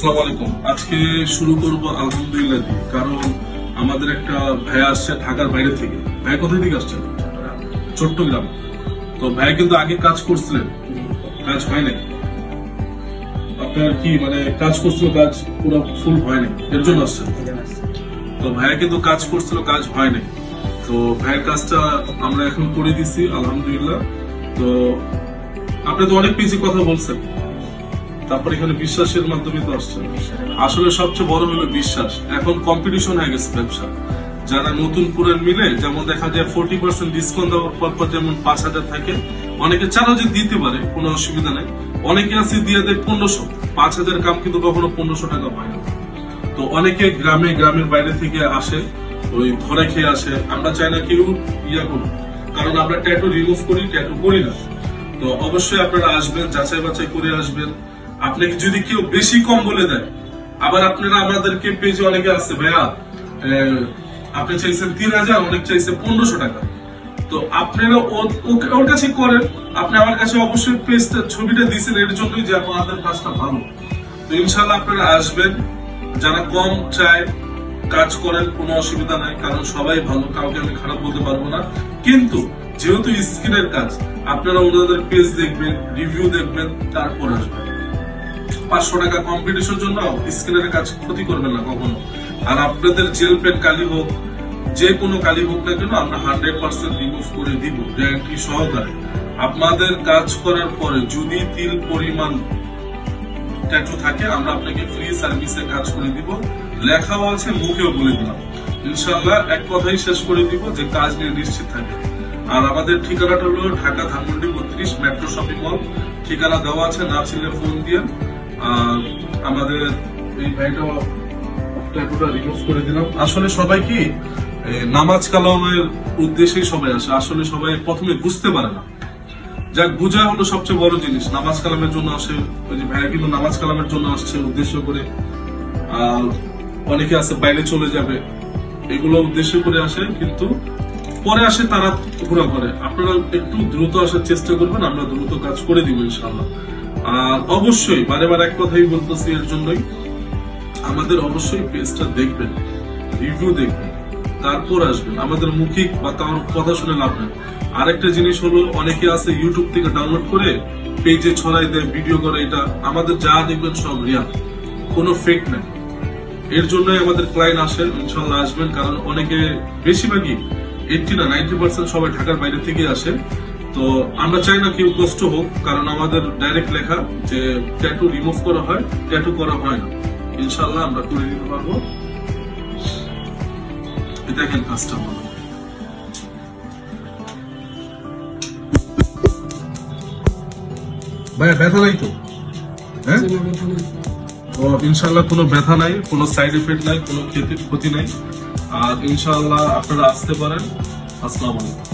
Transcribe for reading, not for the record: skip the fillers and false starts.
আসসালামু আলাইকুম। আজকে শুরু করব আলহামদুলিল্লাহ দিয়ে, কারণ আমাদের একটা ভাই আসছে ঢাকার বাইরে থেকে। ভাই কোথায় থেকে আসছেন? চট্টগ্রাম। তো ভাই কিন্তু আগে কাজ করছিলেন, কাজ হয় নাই। আপনার কি মানে কাজ করছিল, কাজ পুরো ফুল হয় নাই, এর জন্য আসছেন? তো ভাইয়া কিন্তু কাজ করছিল, কাজ হয় নাই। তো ভাইয়ের কাজটা আমরা এখন করে দিছি আলহামদুলিল্লাহ। তো আপনি তো অনেক বেশি কথা বলছেন, তারপর এখানে বিশ্বাসের মাধ্যমে তো আসছে। আসলে সবচেয়ে বড় হলো বিশ্বাস। এখন কম্পিটিশন হয়ে গেছে ব্যবসা। যারা নতুন পুরের মিলে যেমন দেখা যায় 40% ডিসকাউন্ট দেওয়ার পর যেমন 5,000 থাকে, অনেকে 4,000 দিতে পারে, কোনো অসুবিধা নেই। অনেকে আছে দিয়ে দেয় 1500। 5,000 কাম কিন্তু কখনো 1500 টাকা পায় না। তো অনেকে গ্রামের বাইরে থেকে আসে, ওই ধরে খেয়ে আসে। আমরা চাই না কেউ ইয়া করুক, কারণ আমরা ট্যাটু রিমুভ করি, ট্যাটু করি না। তো অবশ্যই আপনারা আসবেন, যাচাই বাছাই করে আসবেন। আপনাকে যদি কেউ বেশি কম বলে দেয়, আবার আপনারা আমাদেরকে পেজে অনেকে আছে ভাইয়া আপনি চাইছেন 3,000, অনেক চাইছে 1500 টাকা। তো আপনারা ওর কাছে করেন। আপনি আমার কাছে অবশ্যই পেজটা ছবিটা দিয়েছেন এর জন্যই যে আপনাদের কাজটা ভালো। তো ইনশাল্লাহ আপনারা আসবেন। যারা কম চায় কাজ করেন, কোনো অসুবিধা নাই, কারণ সবাই ভালো, কাউকে আমি খারাপ বলতে পারবো না। কিন্তু যেহেতু স্কিনের কাজ, আপনারা ওনাদের পেজ দেখবেন, রিভিউ দেখবেন, তারপর আসবেন। 500 টাকা কম্পিটিশন জন্য স্কিনের কাজ ক্ষতি করবেন না কখনো। আর আপনাদের জেল পেন কালি হোক, যে কোনো কালি হোক না কেন, আমরা 100% রিমুভ করে দিব গ্যারান্টি সহকারে। আপনাদের কাজ করার পরে যদি তিল পরিমাণ ট্যাটু থাকে, আমরা আপনাকে ফ্রি সার্ভিসে কাজ করে দিব। লেখাও আছে, মুখেও বলে দিলাম। ইনশাআল্লাহ এক কথাই শেষ করে দিব যে কাজ নিয়ে নিশ্চিত থাকে। আর আমাদের ঠিকানাটা হলো Dhaka Dhanmondi 32 metro shopping mall. ঠিকানা দেওয়া আছে, না ছিল ফোন দিয়ে। আমাদের এই ভাইটা ট্যাটুটা রিমুভ করে দিলাম। আসলে সবাই কি নামাজ কালামের উদ্দেশ্যেই সবাই আসে। আসলে সবাই প্রথমে বুঝতে পারে না। যাক, বুঝা হলো সবচেয়ে বড় জিনিস। নামাজ কালামের জন্য আসে, ওই যে ভাইয়া কিন্তু নামাজ কালামের জন্য আসছে উদ্দেশ্য করে। আর অনেকে আছে বাইরে চলে যাবে, এগুলো উদ্দেশ্য করে আসে, কিন্তু পরে আসে তারা ঘোরা করে। আপনারা একটু দ্রুত আসার চেষ্টা করবেন, আমরা দ্রুত কাজ করে দিব ইনশাআল্লাহ। আর অবশ্যই বারে এক কথাই বলতেছি, এর জন্যই আমাদের অবশ্যই পেজটা দেখবেন, রিভিউ দেখবেন, তারপর আসবেন। আমাদের মুখিক বা কারোর কথা শুনে লাভ নেই। আরেকটা জিনিস হলো, অনেকে আছে ইউটিউব থেকে ডাউনলোড করে পেজে ছড়াই দেয়, ভিডিও করে। এটা আমাদের যা দেখবেন সব রিয়াল, কোনো ফেক নেই। এর জন্যই আমাদের ক্লায়েন্ট আসে। ইনশাল্লাহ আসবেন, কারণ অনেকে বেশিরভাগই 80 না 90% সবাই ঢাকার বাইরে থেকে আসে। তো আমরা চাই না কেউ কষ্ট হোক, কারণ আমাদের ডাইরেক্ট লেখা যে ট্যাটু রিমুভ করা হয়, ট্যাটু করা হয় না। ইনশাল্লাহ আমরা করে দিতে পারবো। দেখেন কাজটা ভালো। ভাইয়া ব্যথা নাই তো? হ্যাঁ, ইনশাল্লাহ কোনো ব্যথা নাই, কোনো সাইড এফেক্ট নাই, কোনো ক্ষতি নাই। আর ইনশাল্লাহ আপনারা আসতে পারেন। আসসালামু আলাইকুম।